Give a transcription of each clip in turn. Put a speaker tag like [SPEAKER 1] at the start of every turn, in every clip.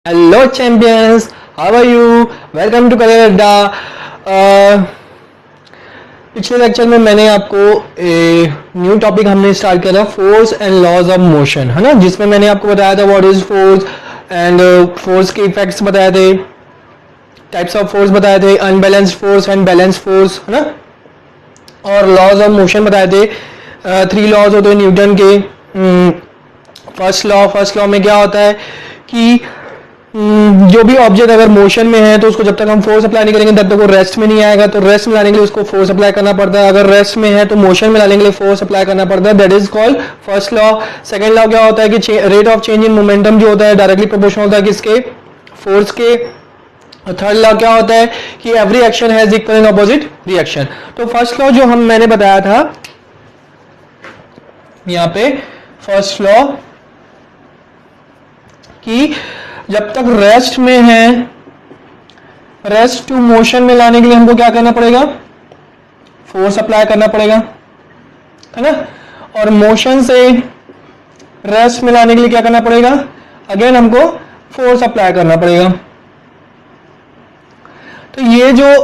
[SPEAKER 1] Hello champions, how are you? Welcome to Career Adda। पिछले lecture में मैंने आपको न्यू टॉपिक हमने स्टार्ट किया था force and laws of motion, है ना, जिसमें मैंने आपको बताया था what is force and force के इफेक्ट्स बताए थे, टाइप्स ऑफ फोर्स बताए थे, unbalanced force and balanced force, है ना, और लॉज ऑफ मोशन बताए थे। 3 लॉज होते हैं न्यूटन के। फर्स्ट लॉ में क्या होता है कि जो भी ऑब्जेक्ट अगर मोशन में है तो उसको जब तक हम फोर्स अप्लाई नहीं करेंगे तब तक वो रेस्ट में नहीं आएगा, तो रेस्ट में लाने के लिए उसको फोर्स अप्लाई करना पड़ता है। अगर रेस्ट में है तो मोशन में लाने के लिए फोर्स अप्लाई करना पड़ता है, that is called first law. Second law क्या होता है कि rate of change in momentum जो होता है डायरेक्टली प्रोपोर्शनल होता है किसके, फोर्स के। थर्ड लॉ क्या होता है कि every action has equal and opposite reaction. तो फर्स्ट लॉ जो मैंने बताया था यहाँ पे, फर्स्ट लॉ कि जब तक रेस्ट में है, रेस्ट टू मोशन में लाने के लिए हमको क्या करना पड़ेगा, फोर्स अप्लाई करना पड़ेगा, है ना, और मोशन से रेस्ट में लाने के लिए क्या करना पड़ेगा, अगेन हमको फोर्स अप्लाई करना पड़ेगा। तो ये जो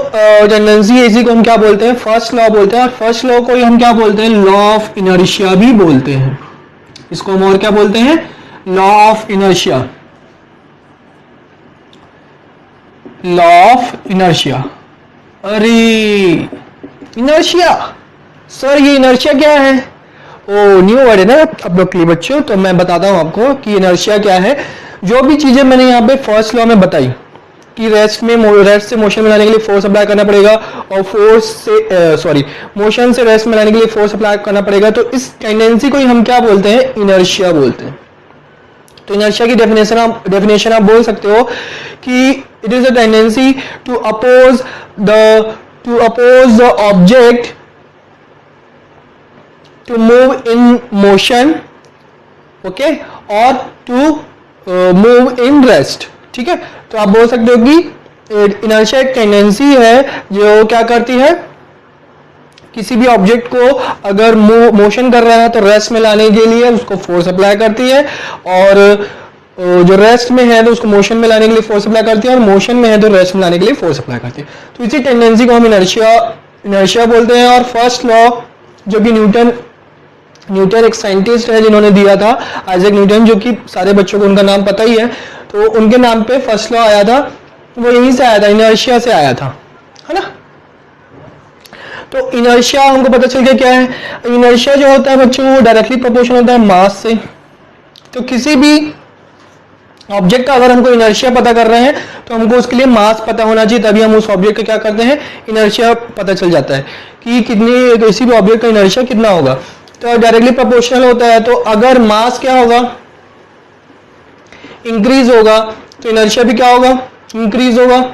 [SPEAKER 1] टेंडेंसी है इसी को हम क्या बोलते हैं, फर्स्ट लॉ बोलते हैं। और फर्स्ट लॉ को हम क्या बोलते हैं, लॉ ऑफ इनर्शिया भी बोलते हैं। इसको हम और क्या बोलते हैं, law of inertia, law of inertia. अरे इनर्शिया सर, ये इनर्शिया क्या है? ओ न्यू वर्ड है ना आप लोग के लिए बच्चों, तो मैं बताता हूं आपको कि इनर्शिया क्या है। जो भी चीजें मैंने यहाँ पे फर्स्ट लॉ में बताई कि रेस्ट से मोशन में लाने के लिए फोर्स अप्लाई करना पड़ेगा और फोर्स से मोशन से रेस्ट में लाने के लिए फोर्स अप्लाई करना पड़ेगा, तो इस टेंडेंसी को ही हम क्या बोलते हैं, इनर्शिया बोलते हैं। तो इनर्शिया की डेफिनेशन आप बोल सकते हो कि it is a tendency to oppose the object to move in motion, okay, और टू मूव इन रेस्ट। ठीक है, तो आप बोल सकते हो कि इनर्शिया एक टेंडेंसी है जो क्या करती है, किसी भी ऑब्जेक्ट को अगर मोशन कर रहा है तो रेस्ट में लाने के लिए उसको फोर्स अप्लाई करती है, और जो रेस्ट में है तो उसको मोशन में लाने के लिए फोर्स अप्लाई करती है, और मोशन में है तो रेस्ट में लाने के लिए फोर्स अप्लाई करती है। तो इसी टेंडेंसी को हम इनर्शिया बोलते हैं। और फर्स्ट लॉ जो कि न्यूटन एक साइंटिस्ट है जिन्होंने दिया था, आइजैक न्यूटन, जो कि सारे बच्चों को उनका नाम पता ही है, तो उनके नाम पे फर्स्ट लॉ आया था, वो यहीं से आया था, इनर्शिया से आया था, है ना। तो इनर्शिया हमको पता चल गया क्या है। इनर्शिया जो होता है बच्चों वो डायरेक्टली प्रोपोर्शनल होता है मास से। तो किसी भी ऑब्जेक्ट का अगर हमको इनर्शिया पता कर रहे हैं तो हमको उसके लिए मास पता होना चाहिए, तभी हम उस ऑब्जेक्ट का क्या करते हैं, इनर्शिया पता चल जाता है कि कितनी, किसी भी ऑब्जेक्ट का इनर्शिया कितना होगा। तो डायरेक्टली प्रोपोर्शनल होता है, तो अगर मास क्या होगा, इंक्रीज होगा, तो इनर्शिया भी क्या होगा, इंक्रीज होगा।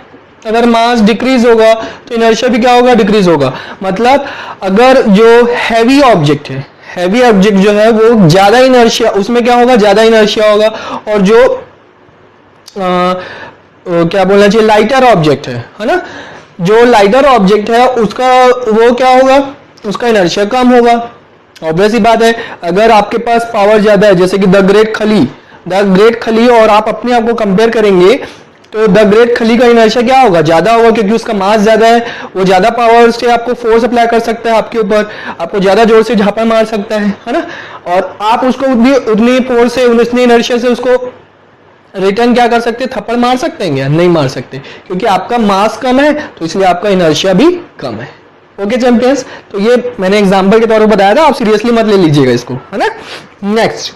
[SPEAKER 1] अगर मास डिक्रीज होगा तो इनर्शिया भी क्या होगा, डिक्रीज होगा। मतलब अगर जो हैवी ऑब्जेक्ट है, हैवी ऑब्जेक्ट जो है वो ज्यादा इनर्शिया, उसमें क्या होगा, ज्यादा इनर्शिया होगा, और जो क्या बोलना चाहिए, लाइटर ऑब्जेक्ट है ना, जो लाइटर ऑब्जेक्ट है उसका वो क्या होगा, उसका इनर्शिया कम होगा। ऑब्वियस ही बात है, अगर आपके पास पावर ज्यादा है, जैसे कि द ग्रेट खली और आप अपने आप को कंपेयर करेंगे तो द ग्रेट खली का इनर्शिया क्या होगा, ज्यादा होगा, क्योंकि उसका मास ज्यादा है, वो ज्यादा पावर से आपको फोर्स अप्लाई कर सकता है आपके ऊपर, आपको ज्यादा जोर से झापा मार सकता है ना, और आप उसको उतनी फोर्स से, उतनी इनर्शिया से उसको रिटर्न क्या कर सकते, थप्पड़ मार सकते हैं क्या, नहीं मार सकते, क्योंकि आपका मास कम है, तो इसलिए आपका इनर्शिया भी कम है। ओके चैंपियंस, तो ये मैंने एग्जांपल के तौर पर बताया था, आप सीरियसली मत ले लीजिएगा इसको, है ना। नेक्स्ट,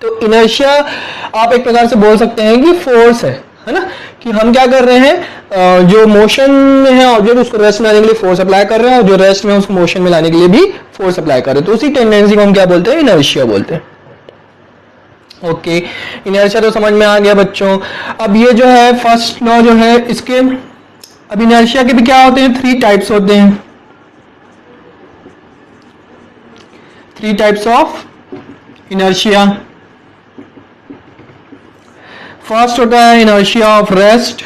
[SPEAKER 1] तो इनर्शिया आप एक प्रकार से बोल सकते हैं कि फोर्स है ना, कि हम क्या कर रहे हैं, जो मोशन में है ऑब्जेक्ट उसको रेस्ट में लाने के लिए फोर्स अप्लाई कर रहे हैं, और जो रेस्ट में है उसको मोशन में लाने के लिए भी फोर्स अप्लाई कर रहे हैं, तो उसी टेंडेंसी को हम क्या बोलते हैं, इनर्शिया बोलते हैं। ओके, इनर्शिया तो समझ में आ गया बच्चों। अब ये जो है फर्स्ट लॉ जो है इसके, अब इनर्शिया के भी क्या होते हैं, 3 टाइप्स होते हैं, 3 टाइप्स ऑफ इनर्शिया। फर्स्ट होता है इनर्शिया ऑफ रेस्ट,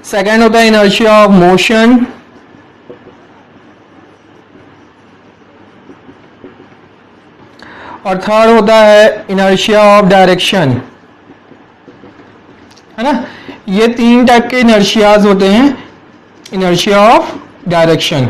[SPEAKER 1] सेकेंड होता है इनर्शिया ऑफ मोशन, और थर्ड होता है इनर्शिया ऑफ डायरेक्शन, है ना। ये 3 टाइप के इनर्शियाज होते हैं, इनर्शिया ऑफ डायरेक्शन।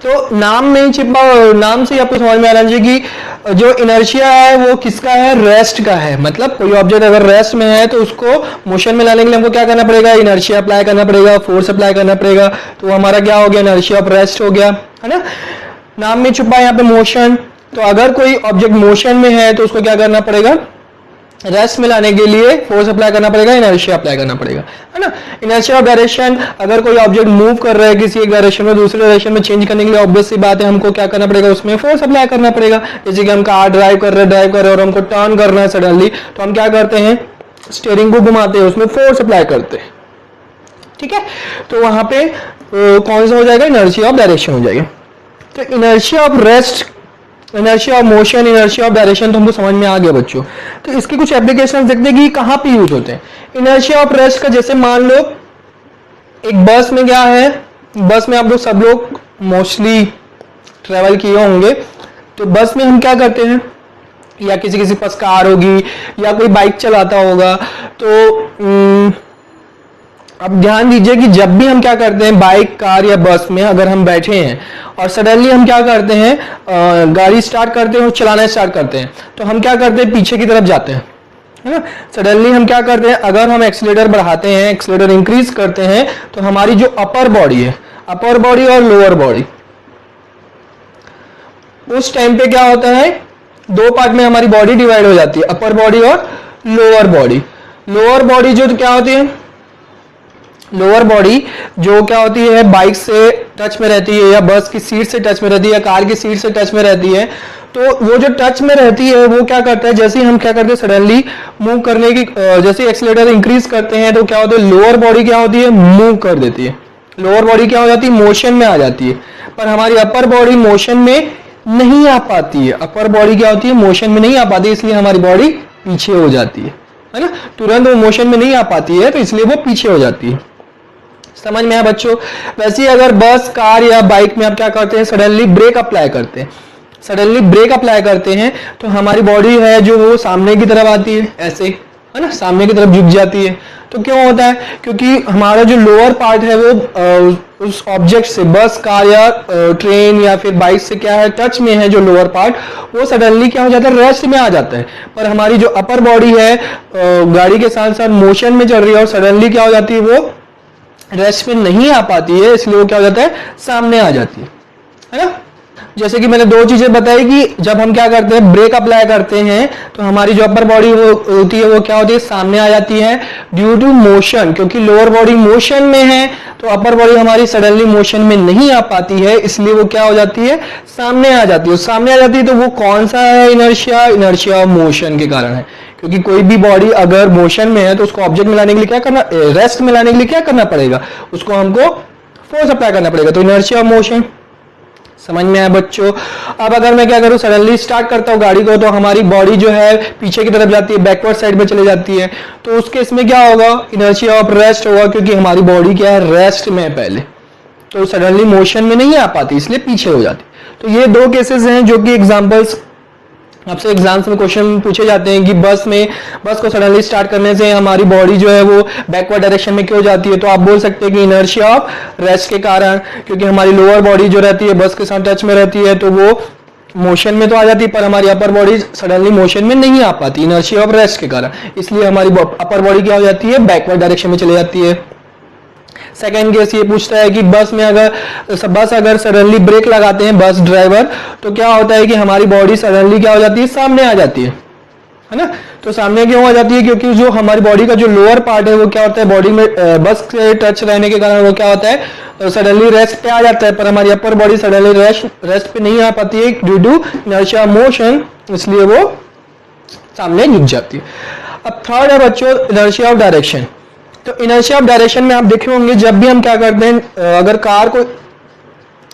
[SPEAKER 1] तो नाम में ही छिपा, नाम से ही आपको समझ में आ रहा है कि जो इनर्शिया है वो किसका है, रेस्ट का है। मतलब कोई ऑब्जेक्ट अगर रेस्ट में है तो उसको मोशन में लाने के लिए हमको क्या करना पड़ेगा, इनर्शिया अप्लाई करना पड़ेगा, फोर्स अप्लाई करना पड़ेगा। तो हमारा क्या हो गया, इनर्शिया ऑफ रेस्ट हो गया, है ना। नाम में छुपा यहाँ पे मोशन, तो अगर कोई ऑब्जेक्ट मोशन में है तो उसको क्या करना पड़ेगा, रेस्ट में लाने के लिए फोर्स अप्लाई करना पड़ेगा, इनर्शिया अप्लाई करना पड़ेगा, है ना। इनर्शिया ऑफ डायरेक्शन, अगर कोई ऑब्जेक्ट मूव कर रहा है किसी एक डायरेक्शन में दूसरे डायरेक्शन में चेंज करने के लिए ऑब्वियस सी बात है हमको क्या करना पड़ेगा, उसमें फोर्स अप्लाई करना पड़ेगा। जैसे कि हम कार ड्राइव कर रहे हैं और हमको टर्न करना है सडनली, तो हम क्या करते हैं, स्टीयरिंग को घुमाते हैं, उसमें फोर्स अप्लाई करते हैं, ठीक है। तो वहां पे कौन सा हो जाएगा, इनर्शिया ऑफ डायरेक्शन हो जाएगा। तो inertia of rest, inertia of motion, inertia of direction तो हमको समझ में आ गया बच्चों। तो इसके कुछ एप्लीकेशन देखते हैं कि कहाँ पे यूज होते हैं। इनर्शिया ऑफ रेस्ट का, जैसे मान लो एक बस में क्या है, बस में आप लोग सब लोग मोस्टली ट्रेवल किए होंगे। तो बस में हम क्या करते हैं, या किसी किसी पास कार होगी या कोई बाइक चलाता होगा, तो अब ध्यान दीजिए कि जब भी हम क्या करते हैं, बाइक, कार या बस में अगर हम बैठे हैं और सडनली हम क्या करते हैं, गाड़ी स्टार्ट करते हैं और चलाना स्टार्ट करते हैं, तो हम क्या करते हैं, पीछे की तरफ जाते हैं, है ना। सडनली हम क्या करते हैं, अगर हम एक्सीलरेटर बढ़ाते हैं, एक्सीलरेटर इंक्रीज करते हैं, तो हमारी जो अपर बॉडी है, अपर बॉडी और लोअर बॉडी, उस टाइम पे क्या होता है, 2 पार्ट में हमारी बॉडी डिवाइड हो जाती है, अपर बॉडी और लोअर बॉडी। लोअर बॉडी जो क्या होती है, लोअर बॉडी जो क्या होती है, बाइक से टच में रहती है या बस की सीट से टच में रहती है या कार की सीट से टच में रहती है। तो वो जो टच में रहती है वो क्या करता है, जैसे ही हम क्या करते हैं, सडनली मूव करने की, जैसे एक्सीलरेटर इंक्रीज करते हैं तो क्या होता है, लोअर बॉडी क्या होती है, मूव कर देती है। लोअर बॉडी क्या हो जाती है, मोशन में आ जाती है। पर हमारी अपर बॉडी मोशन में नहीं आ पाती है, अपर बॉडी क्या होती है, मोशन में नहीं आ पाती, इसलिए हमारी बॉडी पीछे हो जाती है ना। तुरंत वो मोशन में नहीं आ पाती है तो इसलिए वो पीछे हो जाती है। समझ में आया बच्चों। वैसे ही अगर बस, कार या बाइक में आप क्या करते हैं, सडनली ब्रेक अप्लाई करते हैं, सडनली ब्रेक अप्लाई करते हैं तो हमारी बॉडी है जो वो सामने की तरफ आती है, ऐसे, है ना, सामने की तरफ झुक जाती है। तो क्यों होता है, क्योंकि हमारा जो लोअर पार्ट है वो उस ऑब्जेक्ट से, बस, कार या ट्रेन या फिर बाइक से क्या है, टच में है जो लोअर पार्ट, वो सडनली क्या हो जाता है, रेस्ट में आ जाता है। पर हमारी जो अपर बॉडी है गाड़ी के साथ साथ मोशन में चल रही है और सडनली क्या हो जाती है, वो रेस्ट में नहीं आ पाती है, इसलिए वो क्या हो जाता है, सामने आ जाती है ना। जैसे कि मैंने 2 चीजें बताई कि जब हम क्या करते हैं, ब्रेक अप्लाई करते हैं तो हमारी जो अपर बॉडी वो होती है वो क्या होती है, सामने आ जाती है ड्यू टू मोशन। क्योंकि लोअर बॉडी मोशन में है तो अपर बॉडी हमारी सडनली मोशन में नहीं आ पाती है, इसलिए वो क्या हो जाती है, सामने आ जाती है। सामने आ जाती है तो वो कौन सा है, इनर्शिया, इनर्शिया ऑफ मोशन के कारण है। क्योंकि कोई भी बॉडी अगर मोशन में है तो उसको ऑब्जेक्ट में लाने के लिए क्या करना, रेस्ट में लाने के लिए क्या करना पड़ेगा, उसको हमको फोर्स अप्लाई करना पड़ेगा। तो इनर्शिया ऑफ मोशन, समझ में आया बच्चों। अब अगर मैं क्या करूं, सडनली स्टार्ट करता हूं गाड़ी को, तो हमारी बॉडी जो है पीछे की तरफ जाती है, बैकवर्ड साइड में चले जाती है। तो उस केस में क्या होगा, इनर्शिया ऑफ रेस्ट होगा, क्योंकि हमारी बॉडी क्या है, रेस्ट में है पहले, तो सडनली मोशन में नहीं आ पाती, इसलिए पीछे हो जाती। तो ये 2 केसेस हैं जो कि एग्जांपल्स आपसे एग्जाम्स में क्वेश्चन पूछे जाते हैं कि बस को सडनली स्टार्ट करने से हमारी बॉडी जो है वो बैकवर्ड डायरेक्शन में क्यों जाती है। तो आप बोल सकते हैं कि इनर्शिया ऑफ रेस्ट के कारण, क्योंकि हमारी लोअर बॉडी जो रहती है बस के साथ टच में रहती है तो वो मोशन में तो आ जाती है, पर हमारी अपर बॉडी सडनली मोशन में नहीं आ पाती, इनर्शिया ऑफ रेस्ट के कारण, इसलिए हमारी अपर बॉडी क्या हो जाती है, बैकवर्ड डायरेक्शन में चली जाती है। सेकेंड केस ये पूछता है कि बस अगर सडनली ब्रेक लगाते हैं बस ड्राइवर, तो क्या होता है कि हमारी बॉडी सडनली क्या हो जाती है, सामने आ जाती है ना। तो सामने क्यों आ जाती है, क्योंकि जो हमारी बॉडी का जो लोअर पार्ट है वो क्या होता है, बॉडी में बस के टच रहने के कारण वो क्या होता है, सडनली रेस्ट पे आ जाता है, पर हमारी अपर बॉडी सडनली रेस्ट पे नहीं आ पाती है ड्यू टू इनर्शिया मोशन, इसलिए वो सामने झुक जाती है। अब थर्ड है बच्चों, इनर्शिया ऑफ डायरेक्शन। तो इनर्शिया ऑफ डायरेक्शन में आप देखे होंगे, जब भी हम क्या करते हैं, अगर कार को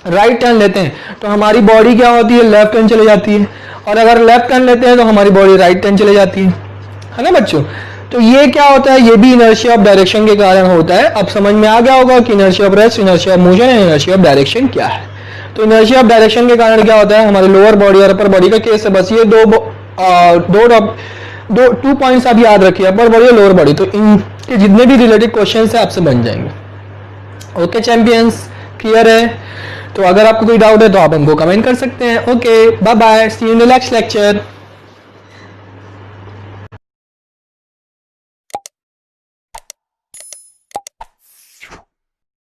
[SPEAKER 1] राइट टर्न लेते हैं तो हमारी बॉडी क्या होती है, लेफ्ट टर्न चले जाती है, और अगर लेफ्ट टर्न लेते हैं तो हमारी बॉडी राइट टर्न चले जाती है ना बच्चों। तो ये क्या होता है, ये भी इनर्शिया ऑफ डायरेक्शन के कारण होता है। अब समझ में आ गया होगा कि inertia of rest, inertia of motion and inertia of direction क्या है। तो इनर्शिया ऑफ डायरेक्शन के कारण क्या होता है, हमारे लोअर बॉडी और अपर बॉडी का केस है। बस ये दो 2 पॉइंट्स आप याद रखिए, अपर बॉडी और लोअर बॉडी, तो इनके जितने भी रिलेटेड क्वेश्चन है आपसे बन जाएंगे। ओके चैंपियंस, क्लियर है? तो अगर आपको कोई डाउट है तो आप हमको कमेंट कर सकते हैं। Okay bye bye, see you in the next lecture.